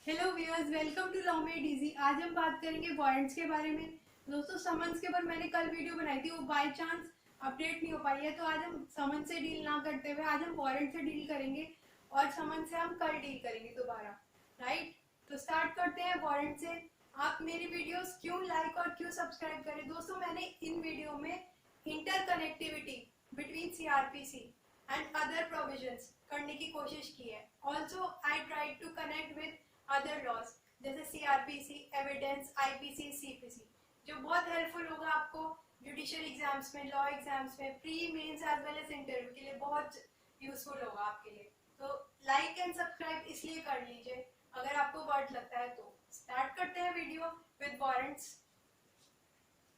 Hello viewers, welcome to law made easy. आज हम बात करेंगे वारंट्स के बारे में। दोस्तों, समन्स के ऊपर मैंने कल वीडियो बनाई थी, वो बाय चांस अपडेट नहीं हो पाई है, तो आज हम समन से डील ना करते हुए आज हम वारंट से डील करेंगे और समन से हम कल डील करेंगे दोबारा। राइट, तो स्टार्ट करते हैं वारंट से। आप मेरी वीडियोस क्यों लाइक और क्यों सब्सक्राइब करें। दोस्तों, मैंने इन वीडियो में interconnectivity between CrPC and other provisions करने की कोशिश की है। Also I try to connect with other laws जैसे सीआरपीसी, एविडेंस, आईपीसी, सीपीसी, जो बहुत हेल्पफुल होगा आपको जुडिशियल एग्जाम्स में, लॉ एग्जाम्स में, pre mains as well as interview के लिए बहुत यूजफुल होगा आपके लिए। तो लाइक एंड सब्सक्राइब इसलिए कर लीजिए अगर आपको वर्थ लगता है। तो स्टार्ट करते हैं video with warrants.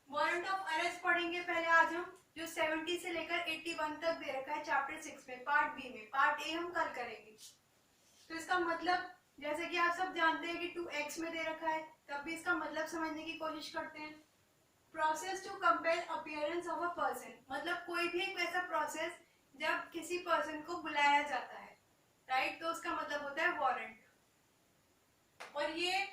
Warrant of arrest पढ़ेंगे पहले आज हम, जो 70 से लेकर 81 तक दे रखा है चैप्टर 6 में, पार्ट बी में। पार्ट ए हम कल करेंगे। तो इसका मतलब जैसे कि आप सब जानते हैं कि 2x में दे रखा है, तब भी इसका मतलब समझने की कोशिश करते हैं। Process to compel appearance of a person, मतलब कोई भी एक ऐसा प्रोसेस जब किसी पर्सन को बुलाया जाता है, राइट, तो उसका मतलब होता है वारंट। और ये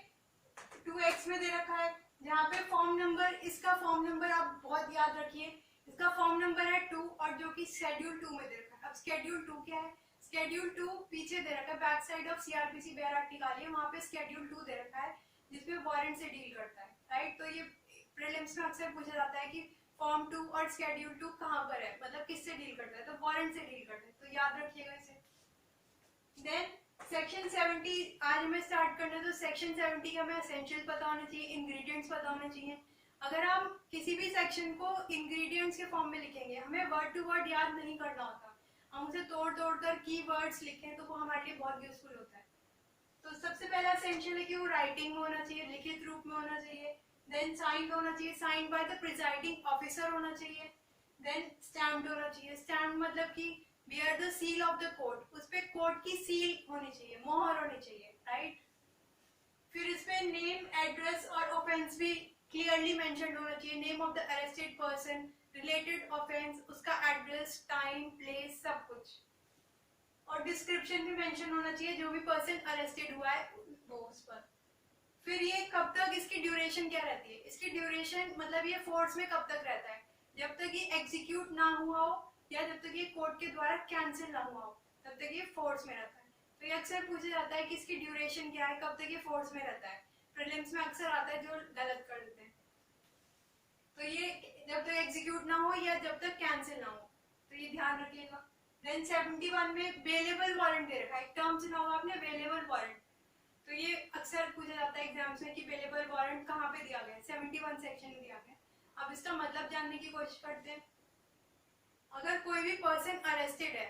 2x में दे रखा है, जहाँ पे फॉर्म नंबर, इसका फॉर्म नंबर आप बहुत याद रखिए, इसका फॉर्म नंबर है 2 और जो कि शेड्यूल 2 में दे रखा है। अब शेड्यूल 2 क्या है? शेड्यूल 2 पीछे दे रखा है, बैक साइड ऑफ सीआरपीसी बैराक निकालिए, वहां पे शेड्यूल 2 दे रखा है जिसमें वारंट से डील करता है। राइट, तो ये प्रीलिम्स में अक्सर पूछा जाता है कि फॉर्म 2 और शेड्यूल 2 कहाँ पर है, मतलब किससे डील करता है, तो वारंट से डील करता है, तो याद रखिएगा इसे। देन सेक्शन 70 आज हमें स्टार्ट करना है, तो सेक्शन 70 का हमें एसेंशियल पता होना चाहिए, इंग्रेडिएंट्स पता होना चाहिए। अगर हम किसी भी सेक्शन को इंग्रेडिएंट्स के फॉर्म में लिखेंगे, हमें वर्ड टू वर्ड याद नहीं करना होता, हम उसे तोड़ तोड़ कर कीवर्ड्स लिखें तो वो हमारे लिए बहुत यूजफुल होता है। तो सबसे पहला एसेंशियल है कि वो राइटिंग में होना चाहिए, लिखित रूप में होना चाहिए। देन साइंड होना चाहिए, signed by the presiding officer होना चाहिए। देन स्टैम्प्ड होना चाहिए, स्टैम्प मतलब कि bear the seal of the court, उस पे कोर्ट की सील होनी चाहिए, मोहर होनी चाहिए। राइट, फिर इसमें नेम, एड्रेस और ऑफेंस भी क्लियरली मेंशन होना चाहिए, name of the arrested person, related offence, उसका एड्रेस, टाइम, प्लेस, सब कुछ। और डिस्क्रिप्शन भी मेंशन होना चाहिए जो भी पर्सन अरेस्टेड हुआ है वो उस पर। फिर ये कब तक, इसकी ड्यूरेशन क्या रहती है? इसकी ड्यूरेशन मतलब ये फोर्स में कब तक रहता है? जब तक ये एग्जीक्यूट ना हुआ हो या जब तक ये कोर्ट के द्वारा कैंसिल ना हुआ हो, तब तक ये फोर्स में रहता है। तो ये अक्सर पूछा जाता है कि इसकी ड्यूरेशन क्या है, कब तक ये फोर्स में रहता है। प्रीलिम्स में अक्सर आता है, जो गलत कर देते हैं। तो ये जब तक एग्जीक्यूट ना हो या जब तक कैंसिल ना हो, तो ये ध्यान रखिएगा। देन 71 में बेलेबल वारंट दे रखा है, एक टर्म सुना होगा आपने, बेलेबल वारंट। तो ये अक्सर पूछा जाता है एग्जाम्स में कि बेलेबल वारंट कहाँ पे दिया गया है, 71 सेक्शन में दिया गया। अब इसका मतलब जानने की कोशिश करते हैं। अगर कोई भी पर्सन अरेस्टेड है,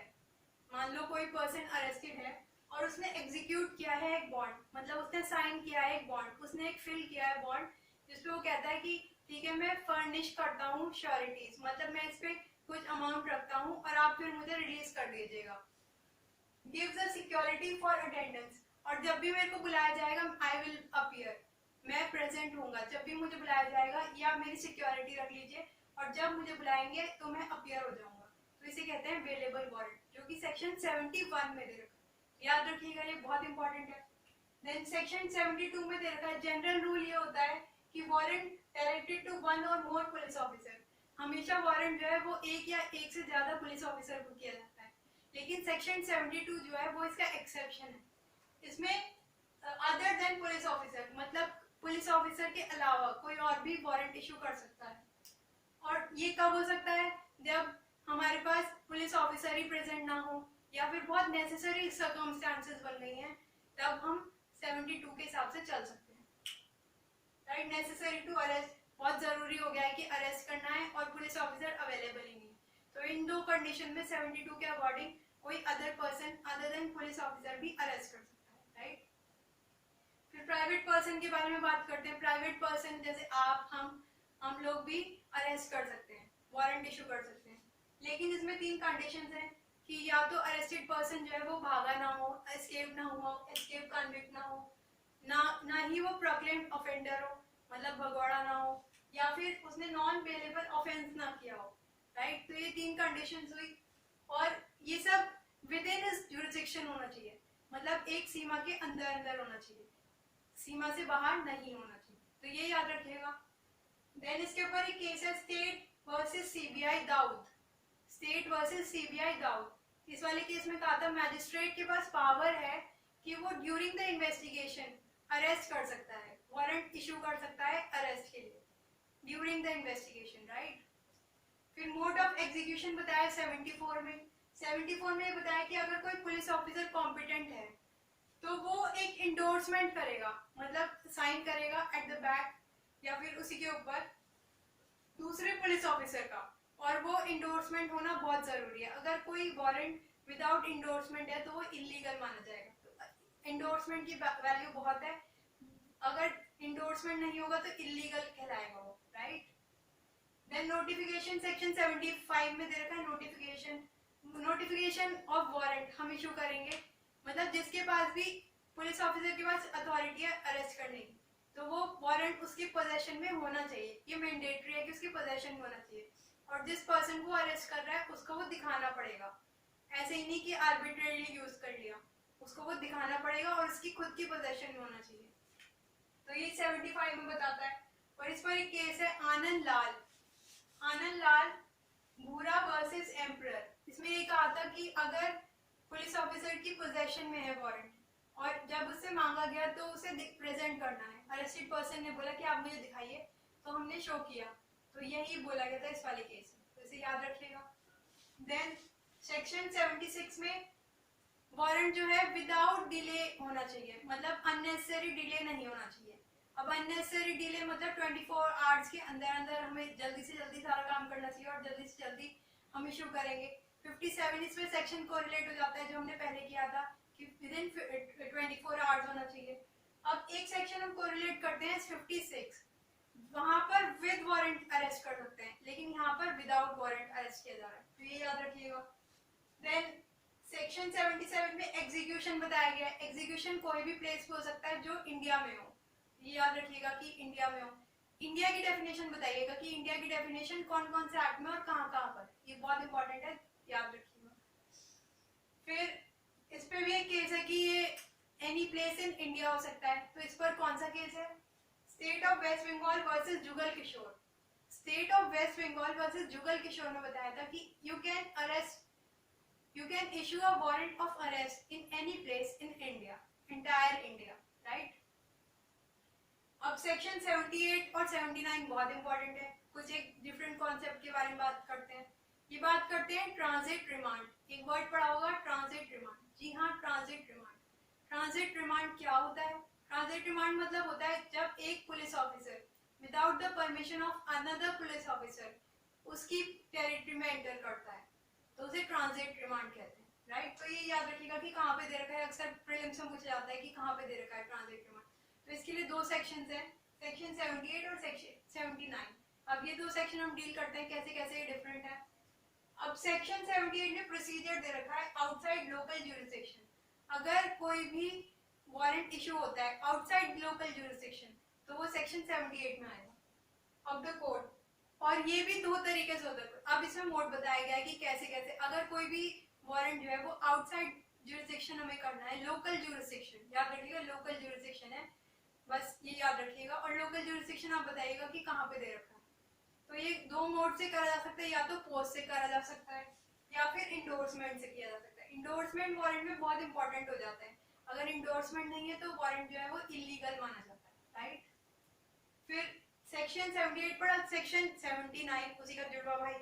मान लो कोई पर्सन अरेस्टेड है और उसने एग्जीक्यूट किया है एक बॉन्ड, मतलब उसने साइन किया है एक बॉन्ड, उसने एक फिल किया है बॉन्ड जिसपे वो कहता है कि ठीक है, मैं फर्निश करता हूँ श्योरिटीज, मतलब मैं इस पे कुछ अमाउंट रखता हूँ और आप फिर मुझे रिलीज कर दीजिएगा। Gives a security for attendance, और जब भी मेरे को बुलाया जाएगा आई विल अपीयर, मैं प्रेजेंट होऊंगा जब भी मुझे बुलाया जाएगा, या मेरी सिक्योरिटी रख लीजिए, और जब मुझे बुलाएंगे तो मैं अपीयर हो जाऊंगा। तो इसे कहते हैं बेलेबल वारंट, जो कि सेक्शन 71 में दे रखा है। याद रखिएगा, ये बहुत इंपॉर्टेंट है। देन सेक्शन 72 में दे रखा है, जनरल रूल ये होता है कि वारंट डायरेक्टेड टू वन और मोर पुलिस ऑफिसर, हमेशा वारंट जो है वो एक या एक से ज्यादा पुलिस ऑफिसर को किया जाता है। लेकिन सेक्शन 72 जो है वो इसका एक्सेप्शन है। इसमें अदर देन पुलिस ऑफिसर, मतलब पुलिस ऑफिसर के अलावा कोई और भी वारंट इशू कर सकता है। और ये कब हो सकता है? जब हमारे पास पुलिस ऑफिसर ही प्रेजेंट ना हो या फिर बहुत नेसेसरी सर्कमस्टांसेस बन गई हैं, तब हम 72 के हिसाब से चल सकते हैं। राइट, नेसेसरी टू अरेस्ट, बहुत जरूरी हो गया है कि अरेस्ट करना है और पुलिस ऑफिसर अवेलेबल ही नहीं है, तो इन दो कंडीशन में 72 के अकॉर्डिंग कोई other person other than police officer भी अरेस्ट कर सकता है। राइट, फिर प्राइवेट पर्सन के बारे में बात करते हैं। प्राइवेट पर्सन जैसे आप, हम लोग भी अरेस्ट कर सकते हैं, वारंट इशू कर सकते हैं, लेकिन इसमें 3 कंडीशंस हैं कि या तो अरेस्टेड पर्सन जो है वो भागा ना हो, एस्केप ना हुआ हो, एस्केप कन्विक्ट ना हो, ना ही वो प्रोक्लेम्ड ऑफेंडर हो, मतलब भगोड़ा ना हो, या फिर उसने नॉन बेलेबल ऑफेंस ना किया हो। राइट, तो ये 3 कंडीशंस हुई, और ये सब विद इन हिज जुरिसडिक्शन होना चाहिए, मतलब एक सीमा के अंदर अंदर होना चाहिए। सीमा से बाहर नहीं होना चाहिए, तो ये याद रखिएगा। देन इसके ऊपर एक केस है state versus CBI Dawood, state versus CBI Dawood. इस वाले केस में कहा था मैजिस्ट्रेट के पास पावर है कि वो ड्यूरिंग द इन्वेस्टिगेशन अरेस्ट कर सकता है, वारंट इशू कर सकता है अरेस्ट के लिए ड्यूरिंग द इन्वेस्टिगेशन, राइट। फिर मोड ऑफ एग्जीक्यूशन बताया 74 में। 74 में ये बताया कि अगर कोई पुलिस ऑफिसर कॉम्पिटेंट है तो वो एक इंडोर्समेंट करेगा, मतलब साइन करेगा एट द बैक या फिर उसी के ऊपर दूसरे पुलिस ऑफिसर का, और वो इंडोर्समेंट होना बहुत जरूरी है। अगर कोई वारंट विदाउट इंडोर्समेंट है तो वो इलीगल माना जाएगा। तो इंडोर्समेंट की वैल्यू बहुत है, अगर इंडोर्समेंट नहीं होगा तो इलीगल कहलाएगा वो, राइट। देन नोटिफिकेशन सेक्शन 75 में दे रखा है नोटिफिकेशन ऑफ वारंट हम इशू करेंगे, मतलब जिसके पास भी पुलिस ऑफिसर के पास अथॉरिटी है अरेस्ट करने की, तो वो वारंट उसके पोजेशन में होना चाहिए। ये मैंडेटरी है कि उसके पोजेशन में होना चाहिए, और जिस पर्सन को अरेस्ट कर रहा है उसको वो दिखाना पड़ेगा। ऐसे ही नहीं कि आर्बिट्रेरली यूज कर लिया, उसको वो दिखाना पड़ेगा और उसकी खुद की पोजेशन में होना चाहिए। तो ये 75 में बताता है। और इस पर एक केस है आनंद लाल भूरा वर्सेस एम्परर। इसमें ये कहा था कि अगर पुलिस ऑफिसर की पोजेशन में है वारंट और जब उससे मांगा गया तो उसे प्रेजेंट करना है, अरेस्टेड पर्सन ने बोला कि आप मुझे दिखाइए, तो हमने शो किया, तो यही बोला गया था इस वाले केस में, तो इसे याद रखिएगा। देन सेक्शन 76 में वारंट जो है विदाउट डिले होना चाहिए, मतलब अननेसेसरी डिले नहीं होना चाहिए। अब अननेसेसरी डिले मतलब 24 आवर्स के अंदर अंदर हमें जल्दी से जल्दी सारा काम करना चाहिए और जल्दी से जल्दी हम इशू करेंगे। 57 इसमें सेक्शन कोरिलेट हो जाता है जो हमने पहले किया था कि विदिन 24 आवर्स होना चाहिए। अब एक सेक्शन हम कोरिलेट करते हैं 56, वहां पर विद वारंट अरेस्ट कर सकते हैं, लेकिन यहाँ पर विदाउट वारंट अरेस्ट किया जा रहा है, तो ये याद रखिएगा। देन सेक्शन 77 में एग्जीक्यूशन बताया गया है। एग्जीक्यूशन कोई भी प्लेस पे हो सकता है जो इंडिया में हो, ये याद रखिएगा कि इंडिया में हो। इंडिया की डेफिनेशन बताइएगा कि इंडिया की डेफिनेशन कौन कौन से एक्ट में और कहाँ कहाँ पर, ये बहुत इंपॉर्टेंट है, याद रखिएगा। फिर इस पे भी एक केस है कि ये एनी प्लेस इन इंडिया हो सकता है, तो इस पर कौन सा केस है? State of West Bengal versus Jugal Kishore. State of West Bengal versus Jugal Kishore में बताया था कि you can issue a warrant of arrest in any place in India, entire India, right. अब सेक्शन 78 और 79 बहुत इंपॉर्टेंट है, कुछ एक डिफरेंट कॉन्सेप्ट के बारे में बात करते हैं। ये बात करते हैं ट्रांजिट रिमांड। एक वर्ड पढ़ा होगा ट्रांजिट रिमांड, जी हाँ ट्रांजिट रिमांड। ट्रांजिट रिमांड क्या होता है? ट्रांजिट रिमांड मतलब होता है जब एक police officer without the permission of another police officer उसकी टेरिटरी में एंटर करता है, तो उसे ट्रांजिट रिमांड कहते हैं, राइट। तो ये याद रखिएगा कि कहाँ पे दे रखा है, अक्सर प्रीलिम्स में पूछा जाता है कि कहाँ पे दे रखा है ट्रांजिट रिमांड। तो इसके लिए दो सेक्शंस हैं, सेक्शन 78 और सेक्शन 79। अब ये दो सेक्शन हम डील करते हैं कैसे कैसे ये डिफरेंट है। अब सेक्शन 78 में प्रोसीजर दे रखा है आउटसाइड लोकल ज्यूरिसडिक्शन। अगर कोई भी वारंट इशू होता है आउटसाइड लोकल ज्यूरिसडिक्शन तो वो सेक्शन 78 में आएगा ऑफ द कोर्ट। और ये भी दो तरीके से होता है। अब इसमें मोड बताया गया है कि कैसे कैसे अगर कोई भी वारंट जो है वो आउटसाइड ज्यूरिसडिक्शन हमें करना है, लोकल ज्यूरिसडिक्शन याद रखिएगा, लोकल ज्यूरिसडिक्शन है, बस ये याद रखिएगा। और लोकल ज्यूरिसडिक्शन आप बताइएगा कि कहाँ पे दे रखा है। तो ये दो मोड से करा जा सकता है, या तो पोस्ट से करा जा सकता है या फिर इंडोर्समेंट से किया जा सकता है। इंडोर्समेंट वारंट में बहुत इंपॉर्टेंट हो जाता है, अगर इंडोर्समेंट नहीं है तो वारंट जो है वो इलीगल माना जाता है, राइट। फिर सेक्शन 78 पर सेक्शन 79 उसी का जुड़वा भाई,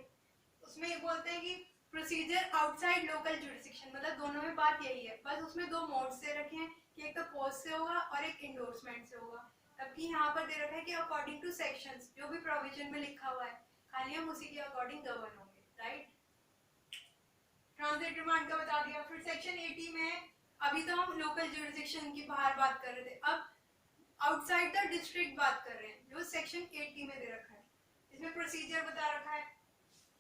उसमें ये बोलते हैं कि प्रोसीजर आउटसाइड लोकल ज्यूरिसडिक्शन, मतलब दोनों में बात यही है, बस उसमें दो मोड्स दे रखे हैं कि एक तो पोस्ट से होगा और एक इंडोर्समेंट से होगा। तबकि यहाँ पर दे रखा है कि अकॉर्डिंग टू सेक्शंस, जो भी प्रोविजन में लिखा हुआ है खाली हम उसी के अकॉर्डिंग गवर्न होंगे, राइट। ट्रांजिट रिमांड का बता दिया। फिर सेक्शन 80 में अभी तो हम लोकल ज्यूरिसडिक्शन की बाहर बात कर रहे थे, अब आउटसाइड द डिस्ट्रिक्ट बात कर रहे हैं जो सेक्शन 80 में दे रखा है। इसमें प्रोसीजर बता रखा है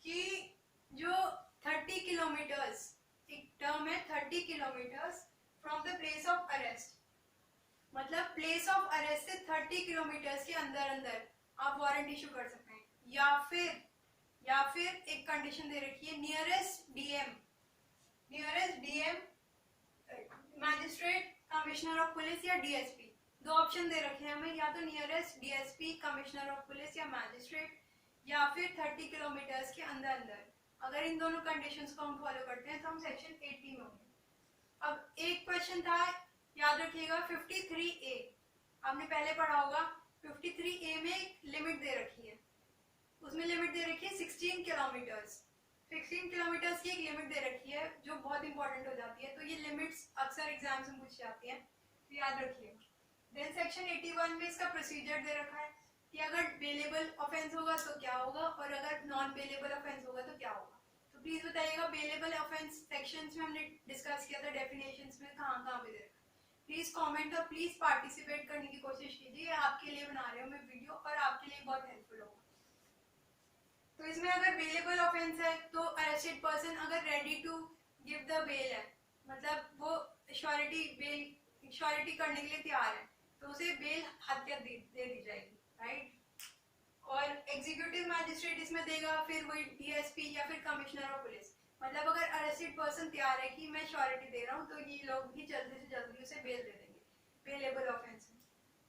कि जो 30 किलोमीटर्स, एक टर्म है 30 kilometres from the place of arrest, मतलब प्लेस ऑफ अरेस्ट से 30 किलोमीटर्स के अंदर अंदर आप वारंट इशू कर सकते हैं। या फिर एक कंडीशन दे रखी है nearest DM magistrate commissioner of police या डीएसपी, दो ऑप्शन दे रखे हैं हमें, या तो nearest DSP, commissioner of police या मैजिस्ट्रेट, या फिर 30 किलोमीटर्स के अंदर अंदर। अगर इन दोनों कंडीशंस को हम फॉलो करते हैं तो हम सेक्शन 80 में होंगे। अब एक क्वेश्चन था, याद रखिएगा 53A, आपने पहले पढ़ा होगा। 53A में लिमिट दे रखी है, उसमें लिमिट दे रखी है 16 किलोमीटर्स। 16 किलोमीटर्स की एक लिमिट दे रखी है जो बहुत इंपॉर्टेंट हो जाती है। तो ये लिमिट्स अक्सर एग्जाम्स में पूछ जाती है, तो याद रखिएगा। देन सेक्शन 81 में इसका प्रोसीजर दे रखा है कि अगर बेलेबल ऑफेंस होगा तो क्या होगा, और अगर नॉन बेलेबल ऑफेंस होगा तो क्या होगा। तो प्लीज बताइएगा, बेलेबल ऑफेंस सेक्शंस में हमने डिस्कस किया था, डेफिनेशंस में कहाँ पे दे रखा है। प्लीज कमेंट और प्लीज पार्टिसिपेट करने की कोशिश कीजिए, आपके लिए बना रहे हो मैं वीडियो और आपके लिए बहुत हेल्पफुल होगा। तो इसमें अगर बेलेबल ऑफेंस है तो अरेस्टेड पर्सन अगर ready to give the bail है, मतलब वो श्योरिटी करने के लिए तैयार है, तो उसे बेल हत्या दे दी जाएगी, राइट। और एग्जीक्यूटिव मैजिस्ट्रेट इसमें देगा, फिर वही डीएसपी या फिर कमिश्नर ऑफ पुलिस। मतलब अगर अरेस्टेड पर्सन तैयार है कि मैं श्योरिटी दे रहा हूँ, तो ये लोग भी जल्दी से जल्दी उसे बेल दे देंगे बेलेबल ऑफेंस में।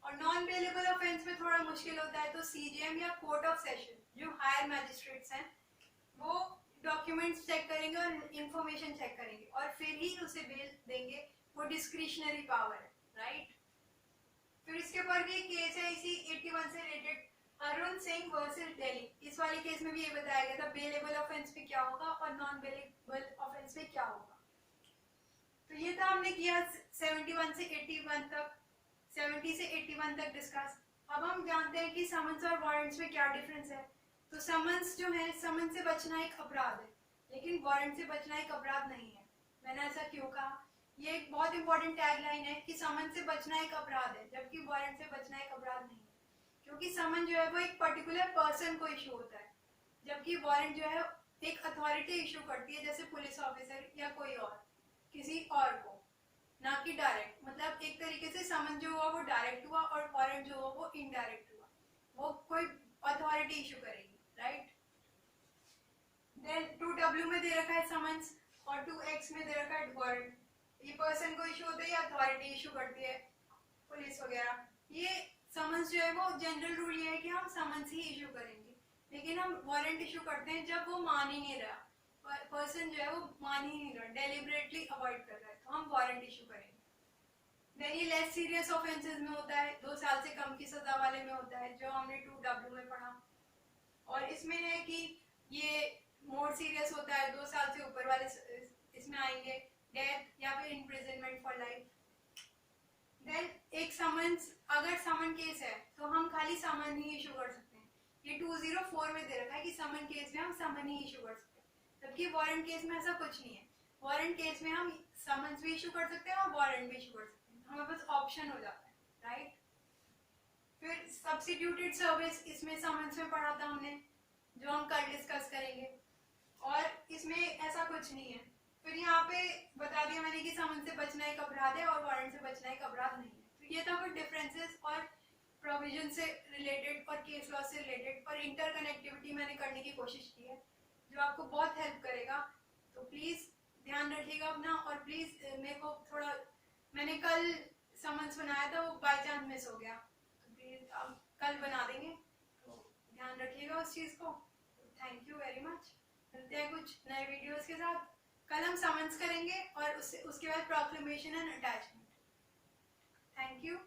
और नॉन बेलेबल ऑफेंस में थोड़ा मुश्किल होता है, तो सीजीएम या कोर्ट ऑफ सेशन जो हायर मैजिस्ट्रेट्स हैं वो डॉक्यूमेंट्स चेक करेंगे और इंफॉर्मेशन चेक करेंगे और फिर ही उसे बेल देंगे। वो डिस्क्रिशनरी पावर है, राइट। फिर इसके ऊपर भी केस है इसी 81 से रिलेटेड, अरुण सिंह वर्सेस दिल्ली। इस वाले केस में भी ये बताया गया था बेलेबल ऑफेंस पे क्या होगा और नॉन बेलेबल ऑफेंस पे क्या होगा। तो ये था हमने किया 71 से 81 तक, 70 से 81 तक डिस्कस। अब हम जानते हैं कि समन्स और वारंट्स में क्या डिफरेंस है। तो समन्स जो है, समन्स से बचना एक अपराध है, लेकिन वारंट से बचना एक अपराध नहीं है। मैंने ऐसा क्यों कहा, ये एक बहुत इंपॉर्टेंट टैगलाइन है कि समन से बचना एक अपराध है जबकि वारंट से बचना एक अपराध नहीं है। क्योंकि समन जो है वो एक पर्टिकुलर पर्सन को इशू होता है, जबकि वारंट जो है एक अथॉरिटी इशू करती है, जैसे पुलिस ऑफिसर या कोई और किसी और को, ना कि डायरेक्ट। मतलब एक तरीके से समन जो हुआ वो डायरेक्ट हुआ और वारंट जो हुआ वो इनडायरेक्ट हुआ, वो कोई अथॉरिटी इशू करेगी, राइट। देन 2W में दे रखा है समन्स और 2X में दे रखा है वारंट। ये पर्सन को इशू होता है या अथॉरिटी इशू करती है, पुलिस वगैरह। ये समन्स जो है वो जनरल रूल ये है कि हम समन्स ही इशू करेंगे, लेकिन हम वारंट इशू करते हैं जब वो मान ही नहीं रहा, पर्सन जो है वो मान ही नहीं रहा, डेलिबरेटली अवॉइड कर रहा है, तो हम वारंट इशू करेंगे। देन ये लेस सीरियस ऑफेंसेस में होता है, 2 साल से कम की सजा वाले में होता है, जो हमने 2W में पढ़ा। और इसमें है कि ये मोर सीरियस होता है, 2 साल से ऊपर वाले इसमें आएंगे, डेथ या फिर इम्प्रिजनमेंट फॉर लाइफ। देन एक समन्स, अगर समन केस है तो हम खाली समन ही इशू कर सकते हैं। ये 204 में दे रखा है कि समन केस में हम समन ही इशू कर सकते हैं, जबकि वारंट केस में ऐसा कुछ नहीं है। वारंट केस में हम समन्स भी इशू कर सकते हैं और वारंट भी इशू कर सकते हैं, हमारे पास ऑप्शन हो जाता है, राइट। फिर सब्स्टिट्यूटेड सर्विस, इसमें समन्स में पढ़ा था हमने, जो हम कल डिस्कस करेंगे, और इसमें ऐसा कुछ नहीं है। फिर यहाँ पे बता दिया मैंने कि समन से बचना एक अपराध है और वारंट से बचना एक अपराध नहीं है। तो ये था कुछ डिफरेंसेस और प्रोविजन से रिलेटेड और केस लॉ से रिलेटेड और इंटरकनेक्टिविटी मैंने करने की कोशिश की है, जो आपको बहुत हेल्प करेगा। तो प्लीज ध्यान रखिएगा अपना, और प्लीज मेरे को थोड़ा, मैंने कल समन्स बनाया था, वो बाय चांस मिस हो गया, तो प्लीज आप कल बना देंगे, तो ध्यान रखिएगा उस चीज को। थैंक यू वेरी मच, मिलते हैं कुछ नए वीडियोस के साथ। कल हम समन्स करेंगे और उसके बाद proclamation and attachment. Thank you.